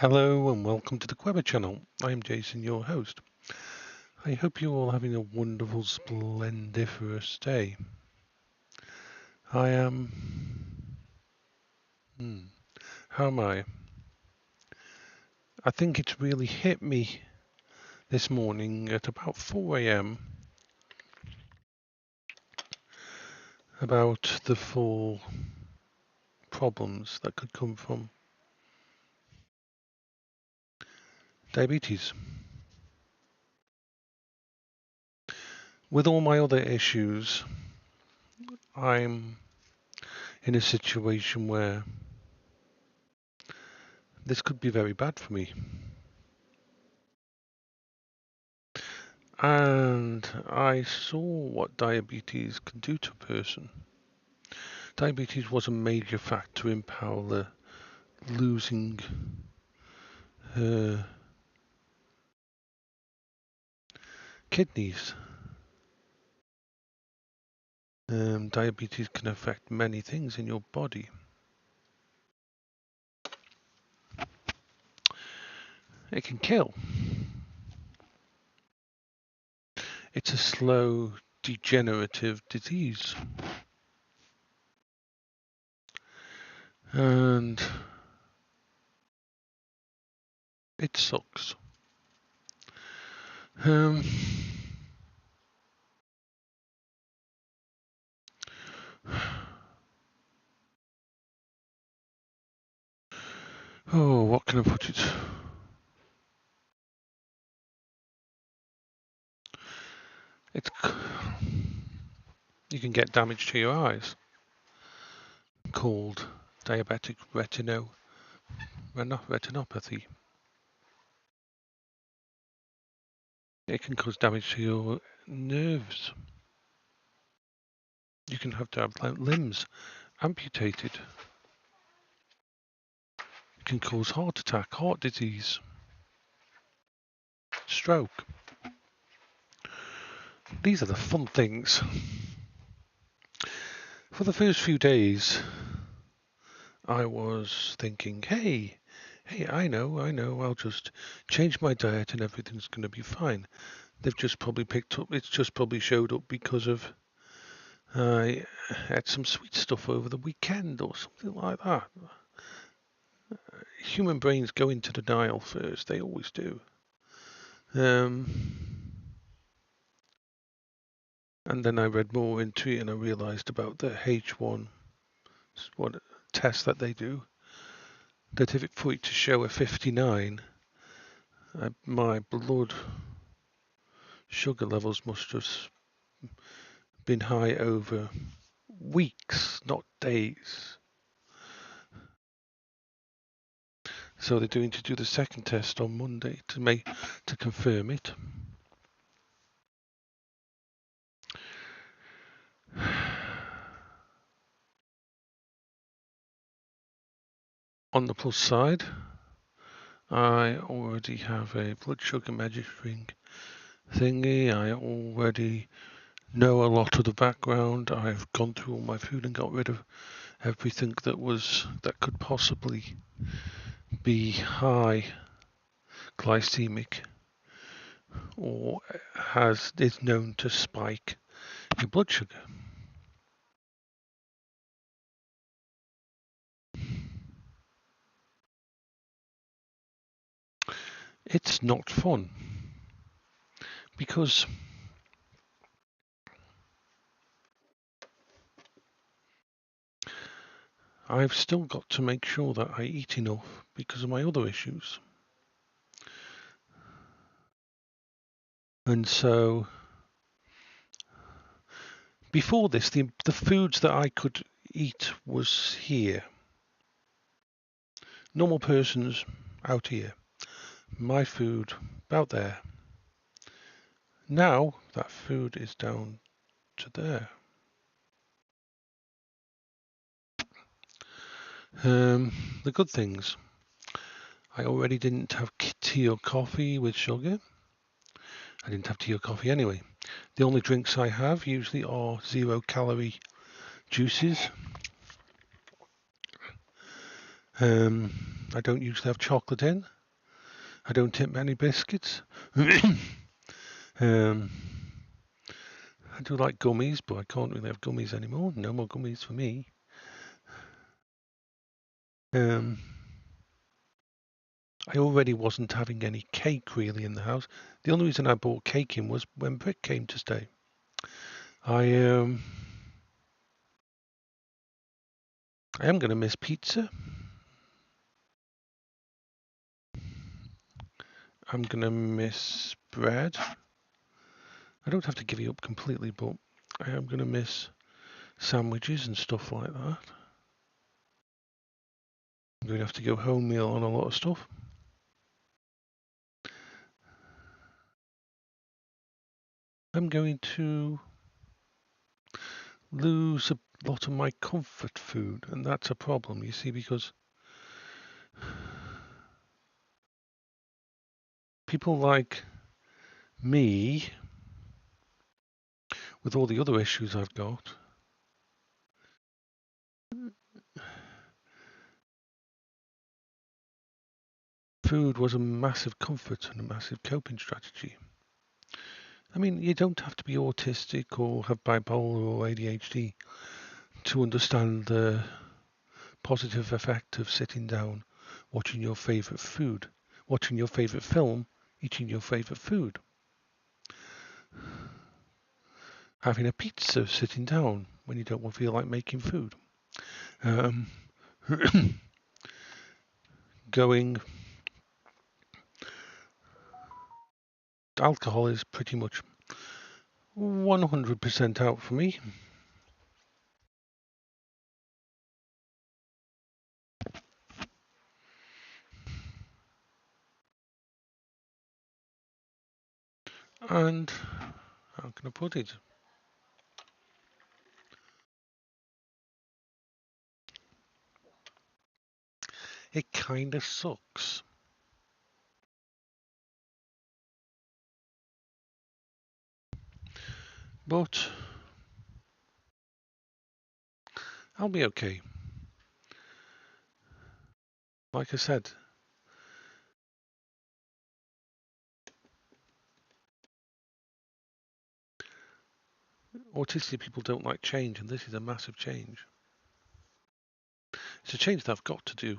Hello and welcome to the Queber channel. I'm Jason, your host. I hope you're all having a wonderful, splendiferous day. I am... how am I? I think it's really hit me this morning at about 4 a.m. about the full problems that could come from diabetes. With all my other issues, I'm in a situation where this could be very bad for me. And I saw what diabetes can do to a person. Diabetes was a major factor in Paola losing her kidneys. Diabetes can affect many things in your body. It can kill. It's a slow, degenerative disease. And it sucks. Oh, what can I put it? You can get damage to your eyes, called diabetic retinopathy. It can cause damage to your nerves. You can have to have limbs amputated. It can cause heart attack, heart disease, stroke. These are the fun things. For the first few days, I was thinking, hey, I know, I'll just change my diet and everything's going to be fine. They've just probably it's just probably showed up because of I had some sweet stuff over the weekend or something like that. Human brains go into denial first, they always do. And then I read more into it and I realized about the H1 test that they do, that if it for it to show a 59, my blood sugar levels must have been high over weeks, not days. So they're going to do the second test on Monday to confirm it. On the plus side, I already have a blood sugar measuring thingy. I already know a lot of the background. I've gone through all my food and got rid of everything that could possibly be high glycemic or is known to spike your blood sugar. It's not fun because I've still got to make sure that I eat enough because of my other issues. And so before this, the foods that I could eat was here. Normal persons out here. My food about there. Now that food is down to there. The good things. I already didn't have tea or coffee with sugar. I didn't have tea or coffee anyway. The only drinks I have usually are 0-calorie juices. I don't usually have chocolate in. I don't eat many biscuits. um, I do like gummies, but I can't really have gummies anymore. No more gummies for me. I already wasn't having any cake really in the house. The only reason I bought cake in was when Brick came to stay. I am going to miss pizza. I'm going to miss bread. I don't have to give it up completely, but I am going to miss sandwiches and stuff like that. I'm going to have to go home meal on a lot of stuff. I'm going to lose a lot of my comfort food, and that's a problem, you see, because people like me, with all the other issues I've got, food was a massive comfort and a massive coping strategy. I mean, you don't have to be autistic or have bipolar or ADHD to understand the positive effect of sitting down, watching your favourite food, watching your favourite film, eating your favourite food, having a pizza sitting down when you don't feel like making food, going. Alcohol is pretty much 100% out for me. And how can I put it? It kind of sucks. But I'll be okay. Like I said, autistic people don't like change, and this is a massive change. It's a change that I've got to do,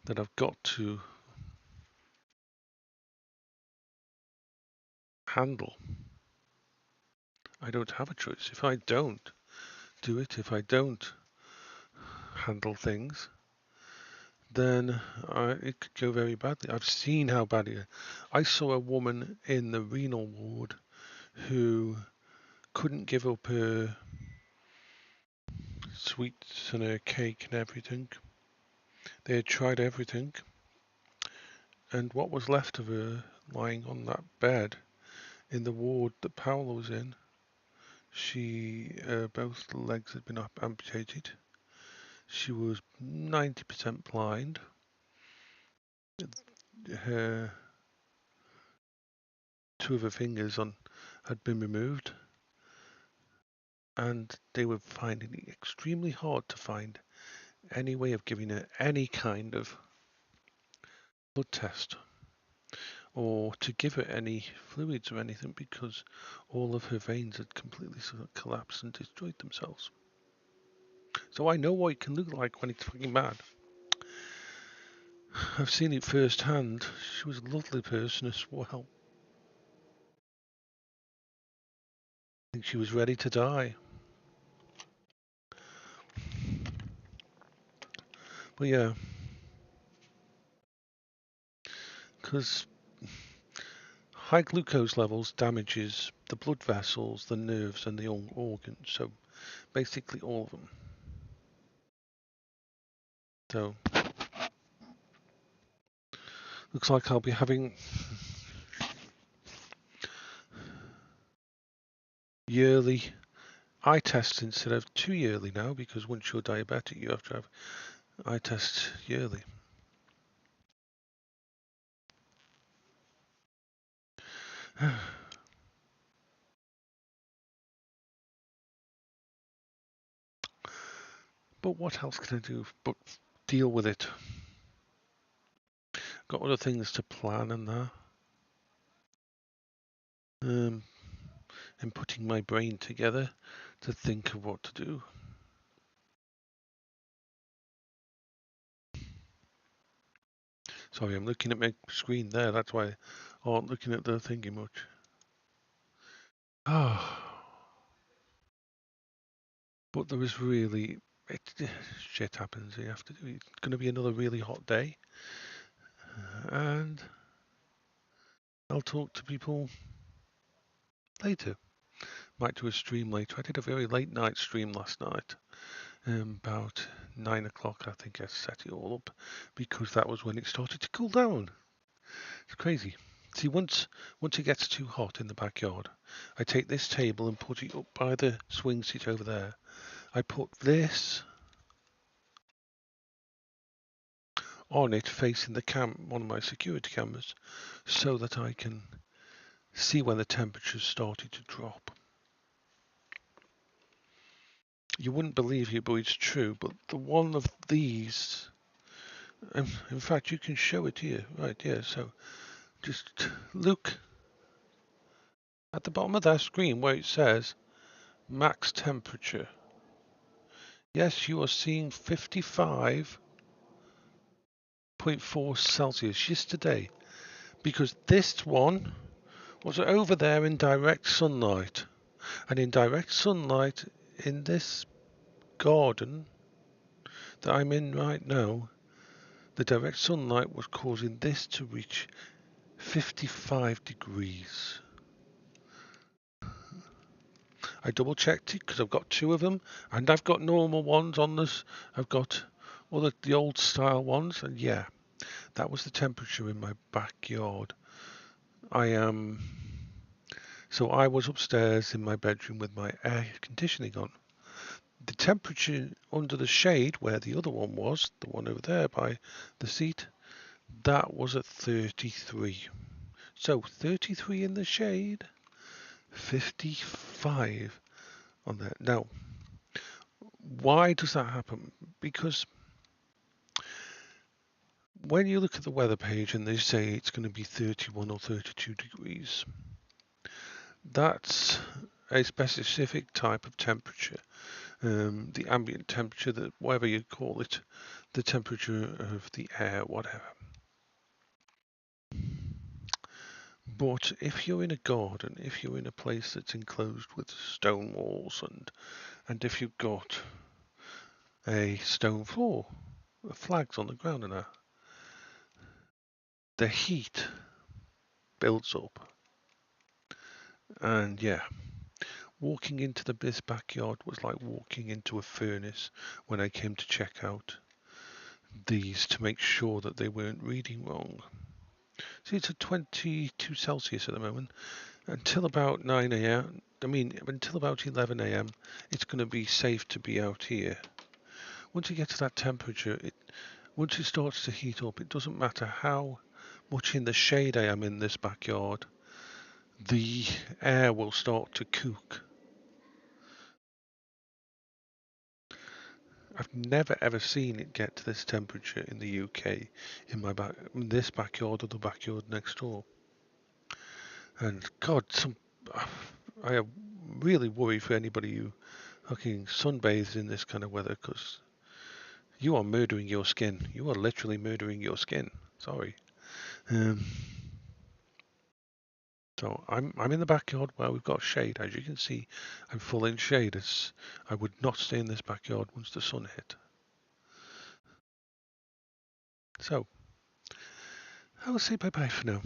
that I've got to handle. I don't have a choice. If I don't do it, if I don't handle things, then it could go very badly. I've seen how badly. I saw a woman in the renal ward who couldn't give up her sweets and her cake and everything. They had tried everything, and what was left of her lying on that bed in the ward that Paola was in, both legs had been amputated. She was 90% blind. Her two of her fingers had been removed, and they were finding it extremely hard to find any way of giving her any kind of blood test or to give her any fluids or anything because all of her veins had completely sort of collapsed and destroyed themselves. So I know what it can look like when it's fucking bad. I've seen it firsthand. She was a lovely person as well. I think she was ready to die. But yeah, because high glucose levels damages the blood vessels, the nerves, and the organs. So basically all of them. So looks like I'll be having yearly eye tests instead of 2 yearly now, because once you're diabetic, you have to have eye tests yearly. But what else can I do but deal with it? Got other things to plan and that. And putting my brain together to think of what to do. Sorry, I'm looking at my screen there. That's why I aren't looking at the thingy much. But there is really, shit happens. You have to do. It's going to be another really hot day, and I'll talk to people later. Might do a stream later. I did a very late night stream last night, about 9 o'clock. I think I set it all up because that was when it started to cool down. It's crazy. See, once it gets too hot in the backyard, I take this table and put it up by the swing seat over there. I put this on it facing the one of my security cameras, so that I can see when the temperature's started to drop. You wouldn't believe it, but it's true. But the one of these, in fact, you can show it here, right here. So just look at the bottom of that screen where it says max temperature. Yes, you are seeing 55.4 Celsius yesterday, because this one was over there in direct sunlight, and in direct sunlight in this garden that I'm in right now, the direct sunlight was causing this to reach 55 degrees. I double checked it because I've got two of them, and I've got normal ones on this. I've got all the old style ones, and yeah, that was the temperature in my backyard. So I was upstairs in my bedroom with my air conditioning on. The temperature under the shade where the other one was, the one over there by the seat, that was at 33. So 33 in the shade, 55 on there. Now, why does that happen? Because when you look at the weather page and they say it's going to be 31 or 32 degrees, that's a specific type of temperature. The ambient temperature, that whatever you call it, the temperature of the air, whatever. But if you're in a garden, if you're in a place that's enclosed with stone walls, and if you've got a stone floor, flags on the ground and that, the heat builds up. And yeah, walking into this backyard was like walking into a furnace when I came to check out these to make sure that they weren't reading wrong. See, it's at 22 Celsius at the moment. Until about 9 a.m., until about 11 a.m., it's going to be safe to be out here. Once you get to that temperature, once it starts to heat up, it doesn't matter how much in the shade I am in this backyard, the air will start to cook. I've never ever seen it get to this temperature in the UK in this backyard or the backyard next door. And God, I really worry for anybody who fucking sunbathes in this kind of weather, because you are murdering your skin. You are literally murdering your skin. Sorry. So I'm in the backyard where we've got shade. As you can see, I'm full in shade. I would not stay in this backyard once the sun hit. So I will say bye bye for now.